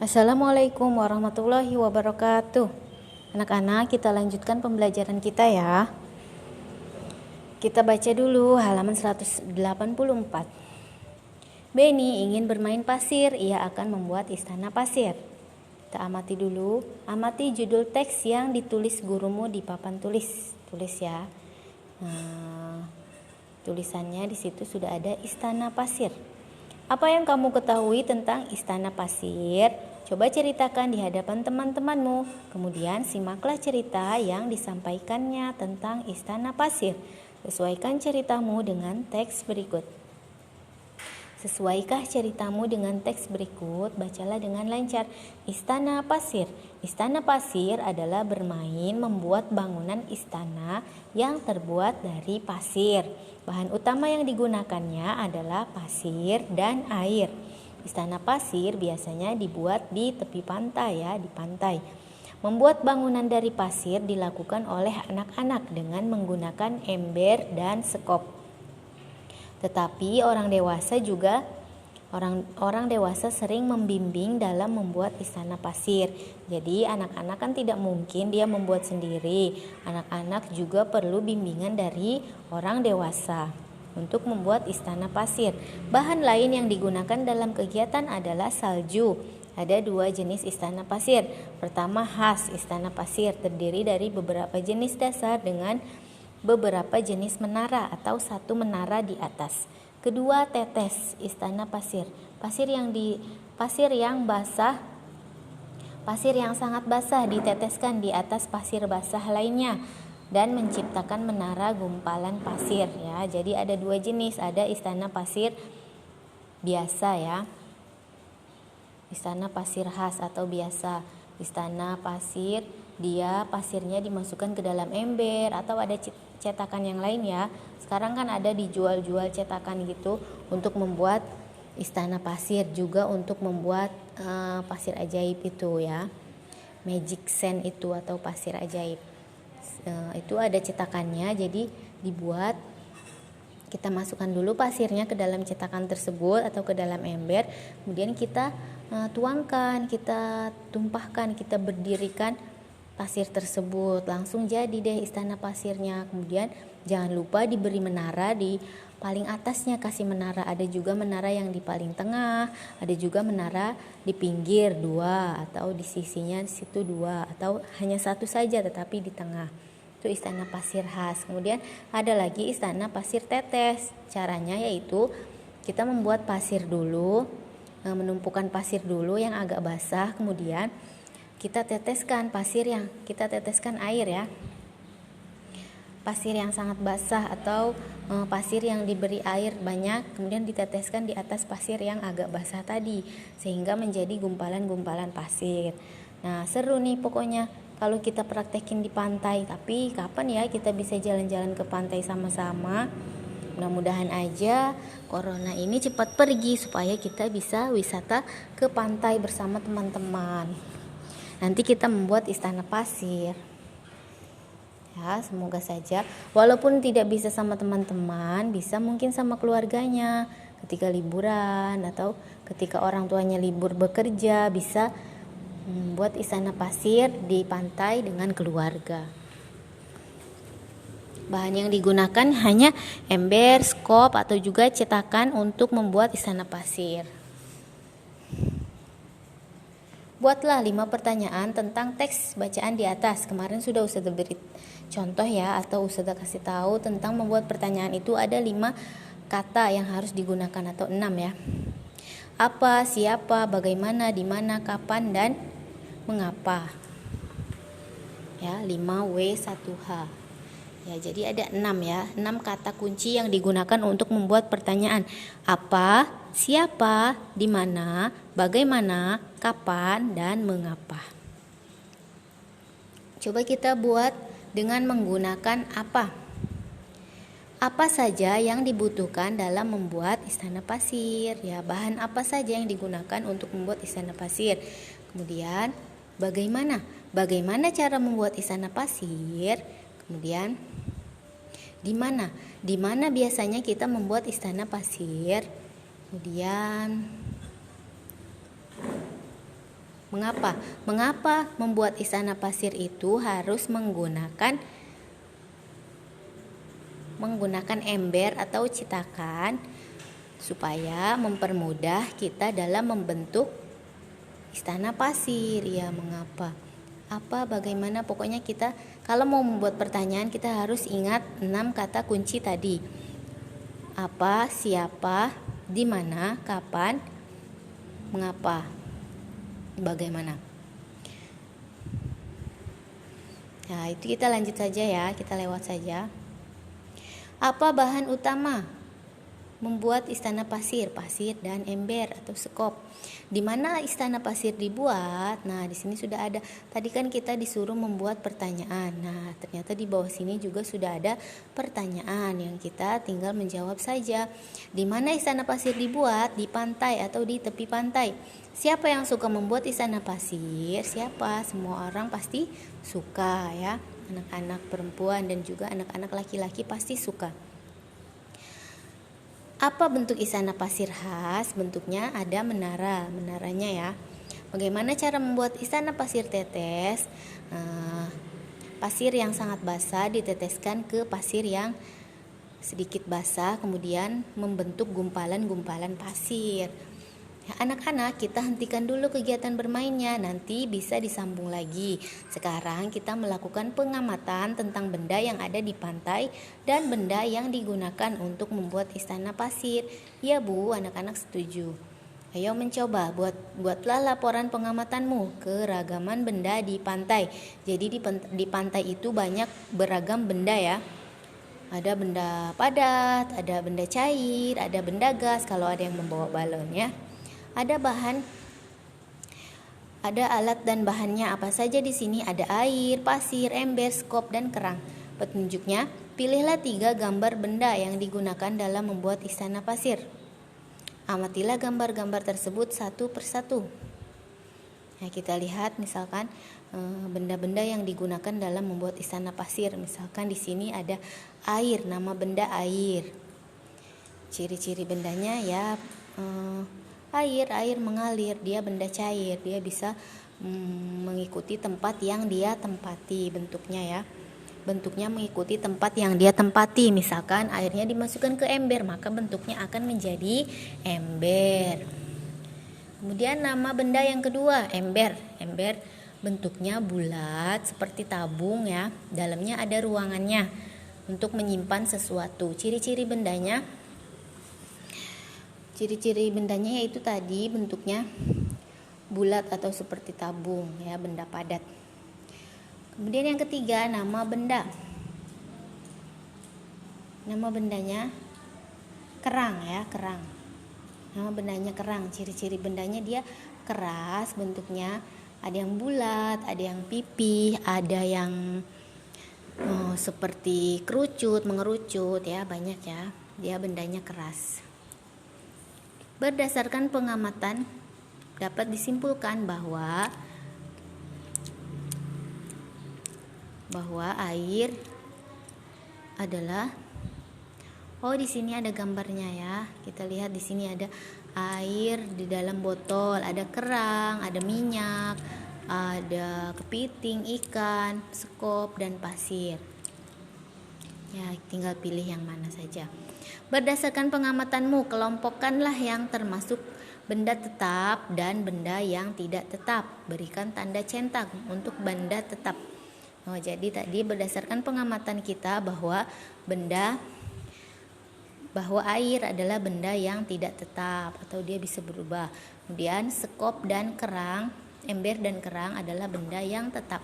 Assalamualaikum warahmatullahi wabarakatuh. Anak-anak, kita lanjutkan pembelajaran kita ya. Kita baca dulu halaman 184. Benny ingin bermain pasir, ia akan membuat istana pasir. Kita amati dulu, amati judul teks yang ditulis gurumu di papan tulis. Tulis ya. Tulisannya di situ sudah ada istana pasir. Apa yang kamu ketahui tentang istana pasir? Coba ceritakan di hadapan teman-temanmu. Kemudian simaklah cerita yang disampaikannya tentang istana pasir. Sesuaikan ceritamu dengan teks berikut. Sesuaikah ceritamu dengan teks berikut? Bacalah dengan lancar. Istana pasir. Istana pasir adalah bermain membuat bangunan istana yang terbuat dari pasir. Bahan utama yang digunakannya adalah pasir dan air. Istana pasir biasanya dibuat di tepi pantai ya, di pantai. Membuat bangunan dari pasir dilakukan oleh anak-anak dengan menggunakan ember dan sekop. Tetapi orang dewasa sering membimbing dalam membuat istana pasir. Jadi anak-anak kan tidak mungkin dia membuat sendiri. Anak-anak juga perlu bimbingan dari orang dewasa untuk membuat istana pasir. Bahan lain yang digunakan dalam kegiatan adalah salju. Ada 2 jenis istana pasir. Pertama, khas istana pasir terdiri dari beberapa jenis dasar dengan beberapa jenis menara atau satu menara di atas. Kedua, tetes istana pasir. Pasir yang sangat basah diteteskan di atas pasir basah lainnya dan menciptakan menara gumpalan pasir ya. Jadi ada 2 jenis, ada istana pasir biasa ya. Istana pasir khas atau biasa. Istana pasir pasirnya dimasukkan ke dalam ember atau ada cetakan yang lain ya. Sekarang kan ada dijual-jual cetakan gitu untuk membuat istana pasir, juga untuk membuat pasir ajaib itu ya. Magic sand itu atau pasir ajaib. Itu ada cetakannya, jadi dibuat, kita masukkan dulu pasirnya ke dalam cetakan tersebut atau ke dalam ember, kemudian kita tuangkan, kita tumpahkan, kita berdirikan pasir tersebut, langsung jadi deh istana pasirnya. Kemudian jangan lupa diberi menara di paling atasnya, kasih menara. Ada juga menara yang di paling tengah, ada juga menara di pinggir 2 atau di sisinya di situ 2 atau hanya satu saja tetapi di tengah. Itu istana pasir khas. Kemudian ada lagi istana pasir tetes. Caranya yaitu kita membuat pasir dulu, menumpukan pasir dulu yang agak basah, kemudian kita teteskan air ya. Pasir yang sangat basah atau pasir yang diberi air banyak, kemudian diteteskan di atas pasir yang agak basah tadi sehingga menjadi gumpalan-gumpalan pasir. Nah, seru nih pokoknya kalau kita praktekin di pantai. Tapi kapan ya kita bisa jalan-jalan ke pantai sama-sama? Mudah-mudahan aja corona ini cepat pergi supaya kita bisa wisata ke pantai bersama teman-teman. Nanti kita membuat istana pasir. Ya, semoga saja walaupun tidak bisa sama teman-teman, bisa mungkin sama keluarganya ketika liburan atau ketika orang tuanya libur bekerja, bisa membuat istana pasir di pantai dengan keluarga. Bahan yang digunakan hanya ember, skop atau juga cetakan untuk membuat istana pasir. Buatlah 5 pertanyaan tentang teks bacaan di atas. Kemarin sudah Ustazah beri contoh ya, atau Ustazah kasih tahu tentang membuat pertanyaan itu ada 5 kata yang harus digunakan atau 6 ya. Apa, siapa, bagaimana, di mana, kapan, dan mengapa. Ya, 5W1H. Ya, jadi ada 6 ya, 6 kata kunci yang digunakan untuk membuat pertanyaan. Apa, siapa, di mana, bagaimana, kapan, dan mengapa. Coba kita buat dengan menggunakan apa. Apa saja yang dibutuhkan dalam membuat istana pasir? Ya, bahan apa saja yang digunakan untuk membuat istana pasir? Kemudian, bagaimana? Bagaimana cara membuat istana pasir? Kemudian, di mana? Di mana biasanya kita membuat istana pasir? Kemudian, Mengapa? Mengapa membuat istana pasir itu harus menggunakan ember atau cetakan supaya mempermudah kita dalam membentuk istana pasir. Ya, mengapa? Apa, bagaimana, pokoknya kita kalau mau membuat pertanyaan kita harus ingat 6 kata kunci tadi. Apa, siapa, di mana, kapan, mengapa, bagaimana. Nah, itu kita lanjut saja ya, kita lewat saja. Apa bahan utama membuat istana pasir? Pasir dan ember atau sekop. Di mana istana pasir dibuat? Nah, di sini sudah ada. Tadi kan kita disuruh membuat pertanyaan. Nah, ternyata di bawah sini juga sudah ada pertanyaan yang kita tinggal menjawab saja. Di mana istana pasir dibuat? Di pantai atau di tepi pantai. Siapa yang suka membuat istana pasir? Siapa? Semua orang pasti suka ya. Anak-anak perempuan dan juga anak-anak laki-laki pasti suka. Apa bentuk istana pasir khas? Bentuknya ada menaranya ya. Bagaimana cara membuat istana pasir tetes? Pasir yang sangat basah diteteskan ke pasir yang sedikit basah, kemudian membentuk gumpalan-gumpalan pasir. Ya, anak-anak, kita hentikan dulu kegiatan bermainnya, nanti bisa disambung lagi. Sekarang kita melakukan pengamatan tentang benda yang ada di pantai dan benda yang digunakan untuk membuat istana pasir. Ya Bu, anak-anak setuju. Ayo mencoba, buatlah laporan pengamatanmu keragaman benda di pantai. Jadi di pantai itu banyak beragam benda ya. Ada benda padat, ada benda cair, ada benda gas kalau ada yang membawa balon ya. Ada alat dan bahannya apa saja di sini? Ada air, pasir, ember, skop, dan kerang. Petunjuknya, pilihlah 3 gambar benda yang digunakan dalam membuat istana pasir. Amatilah gambar-gambar tersebut satu persatu. Nah, kita lihat misalkan benda-benda yang digunakan dalam membuat istana pasir. Misalkan di sini ada air, nama benda air. Ciri-ciri bendanya ya air mengalir, dia benda cair, dia bisa mengikuti tempat yang dia tempati bentuknya ya. Bentuknya mengikuti tempat yang dia tempati. Misalkan airnya dimasukkan ke ember, maka bentuknya akan menjadi ember. Kemudian nama benda yang kedua, ember. Ember bentuknya bulat seperti tabung ya. Dalamnya ada ruangannya untuk menyimpan sesuatu. Ciri-ciri bendanya yaitu tadi bentuknya bulat atau seperti tabung ya, benda padat. Kemudian yang ketiga, nama benda. Nama bendanya kerang ya, kerang. Nama bendanya kerang. Ciri-ciri bendanya dia keras bentuknya, ada yang bulat, ada yang pipih, ada yang seperti kerucut, mengerucut ya, banyak ya. Dia bendanya keras. Berdasarkan pengamatan dapat disimpulkan bahwa air adalah di sini ada gambarnya ya. Kita lihat di sini ada air di dalam botol, ada kerang, ada minyak, ada kepiting, ikan, sekop, dan pasir. Ya, tinggal pilih yang mana saja. Berdasarkan pengamatanmu, kelompokkanlah yang termasuk benda tetap dan benda yang tidak tetap. Berikan tanda centang untuk benda tetap. Jadi tadi berdasarkan pengamatan kita bahwa air adalah benda yang tidak tetap atau dia bisa berubah. Kemudian sekop dan kerang, ember dan kerang adalah benda yang tetap.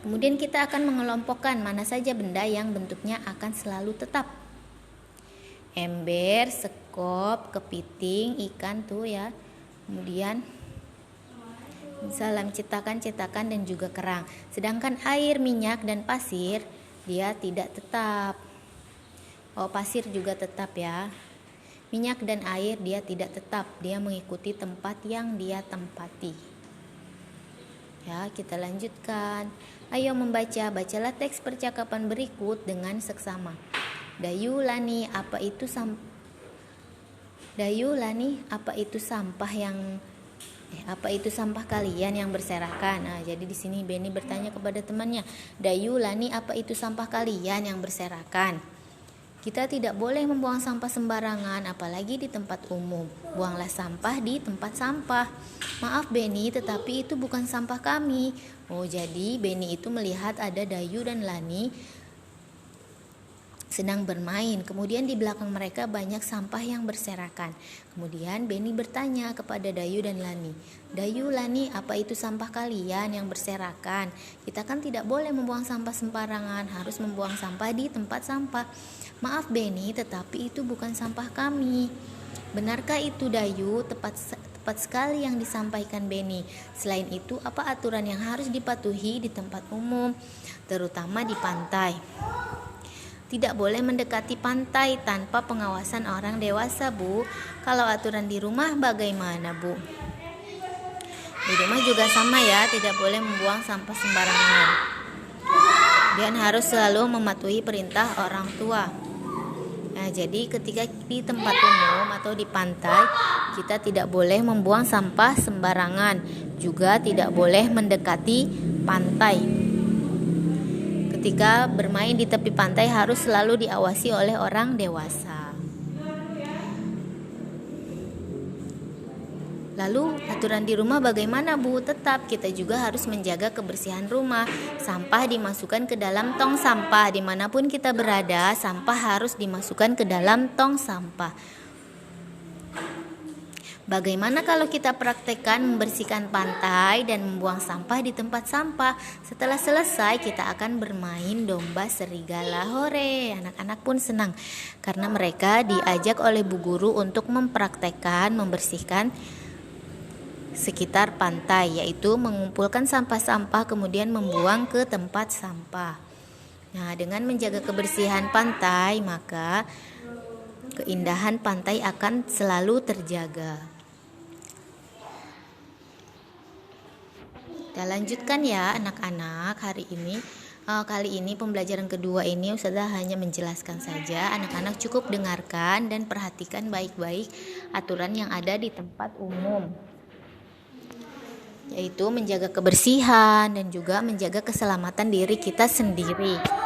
Kemudian kita akan mengelompokkan mana saja benda yang bentuknya akan selalu tetap. Ember, sekop, kepiting, ikan tuh ya. Kemudian misalnya cetakan dan juga kerang. Sedangkan air, minyak, dan pasir dia tidak tetap. Pasir juga tetap ya. Minyak dan air dia tidak tetap. Dia mengikuti tempat yang dia tempati. Ya, kita lanjutkan. Ayo membaca, bacalah teks percakapan berikut dengan seksama. Dayu Lani, apa itu sampah yang Apa itu sampah kalian yang berserakan? Nah, jadi di sini Benny bertanya kepada temannya, Dayu, Lani, apa itu sampah kalian yang berserakan? Kita tidak boleh membuang sampah sembarangan, apalagi di tempat umum. Buanglah sampah di tempat sampah. Maaf Benny, tetapi itu bukan sampah kami. Oh, jadi Benny itu melihat ada Dayu dan Lani sedang bermain. Kemudian di belakang mereka banyak sampah yang berserakan. Kemudian Benny bertanya kepada Dayu dan Lani, Dayu, Lani, apa itu sampah kalian yang berserakan? Kita kan tidak boleh membuang sampah sembarangan, harus membuang sampah di tempat sampah. Maaf Benny, tetapi itu bukan sampah kami. Benarkah itu Dayu? Tepat sekali yang disampaikan Benny. Selain itu, apa aturan yang harus dipatuhi di tempat umum, terutama di pantai? Tidak boleh mendekati pantai tanpa pengawasan orang dewasa, Bu. Kalau aturan di rumah bagaimana, Bu? Di rumah juga sama ya, tidak boleh membuang sampah sembarangan. Dan harus selalu mematuhi perintah orang tua. Nah, jadi ketika di tempat umum atau di pantai, kita tidak boleh membuang sampah sembarangan. Juga tidak boleh mendekati pantai. Ketika bermain di tepi pantai harus selalu diawasi oleh orang dewasa. Lalu aturan di rumah bagaimana, Bu? Tetap kita juga harus menjaga kebersihan rumah. Sampah dimasukkan ke dalam tong sampah. Dimanapun kita berada, sampah harus dimasukkan ke dalam tong sampah. Bagaimana kalau kita praktekkan membersihkan pantai dan membuang sampah di tempat sampah? Setelah selesai kita akan bermain domba serigala. Hore, anak-anak pun senang karena mereka diajak oleh Bu Guru untuk mempraktekkan membersihkan sekitar pantai, yaitu mengumpulkan sampah-sampah kemudian membuang ke tempat sampah. Nah, dengan menjaga kebersihan pantai, maka keindahan pantai akan selalu terjaga. Kita lanjutkan ya anak-anak hari ini. Kali ini pembelajaran kedua ini Ustazah hanya menjelaskan saja. Anak-anak cukup dengarkan dan perhatikan baik-baik aturan yang ada di tempat umum, yaitu menjaga kebersihan dan juga menjaga keselamatan diri kita sendiri.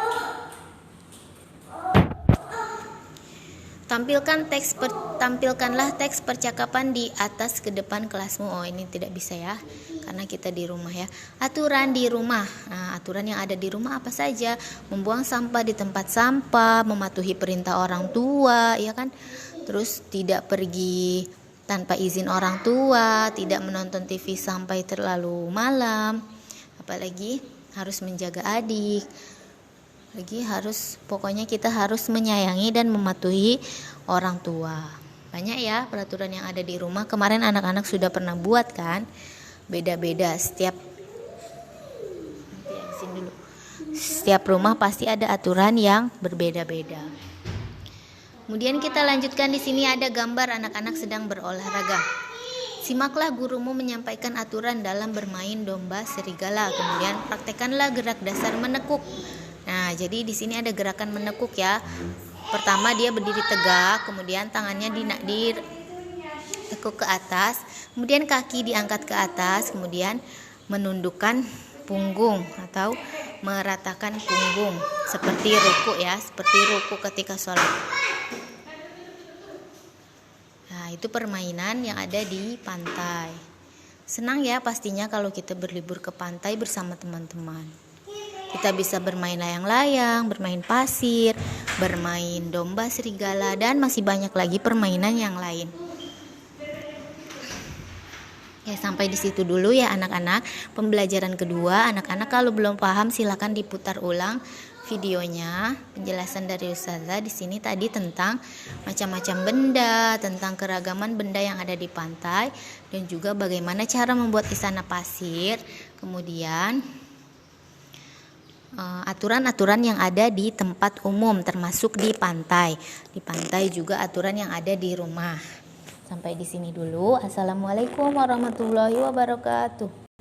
Tampilkanlah teks percakapan di atas ke depan kelasmu. Oh, ini tidak bisa ya, karena kita di rumah ya. Aturan di rumah. Nah, aturan yang ada di rumah apa saja? Membuang sampah di tempat sampah, mematuhi perintah orang tua, ya kan? Terus tidak pergi tanpa izin orang tua, tidak menonton TV sampai terlalu malam. Apalagi harus menjaga adik. Pokoknya kita harus menyayangi dan mematuhi orang tua. Banyak ya peraturan yang ada di rumah. Kemarin anak-anak sudah pernah buat kan? Beda-beda setiap rumah pasti ada aturan yang berbeda-beda. Kemudian kita lanjutkan, di sini ada gambar anak-anak sedang berolahraga. Simaklah gurumu menyampaikan aturan dalam bermain domba serigala. Kemudian praktekkanlah gerak dasar menekuk. Nah, jadi di sini ada gerakan menekuk ya. Pertama dia berdiri tegak, kemudian tangannya ditekuk ke atas, kemudian kaki diangkat ke atas, kemudian menundukkan punggung atau meratakan punggung seperti ruku ya, seperti ruku ketika sholat. Nah, itu permainan yang ada di pantai. Senang ya pastinya kalau kita berlibur ke pantai bersama teman-teman. Kita bisa bermain layang-layang, bermain pasir, bermain domba serigala, dan masih banyak lagi permainan yang lain. Ya, sampai di situ dulu ya anak-anak. Pembelajaran kedua, anak-anak kalau belum paham silakan diputar ulang videonya. Penjelasan dari Ustazah di sini tadi tentang macam-macam benda, tentang keragaman benda yang ada di pantai, dan juga bagaimana cara membuat istana pasir. Kemudian aturan-aturan yang ada di tempat umum termasuk di pantai. Di pantai juga aturan yang ada di rumah. Sampai di sini dulu. Assalamualaikum warahmatullahi wabarakatuh.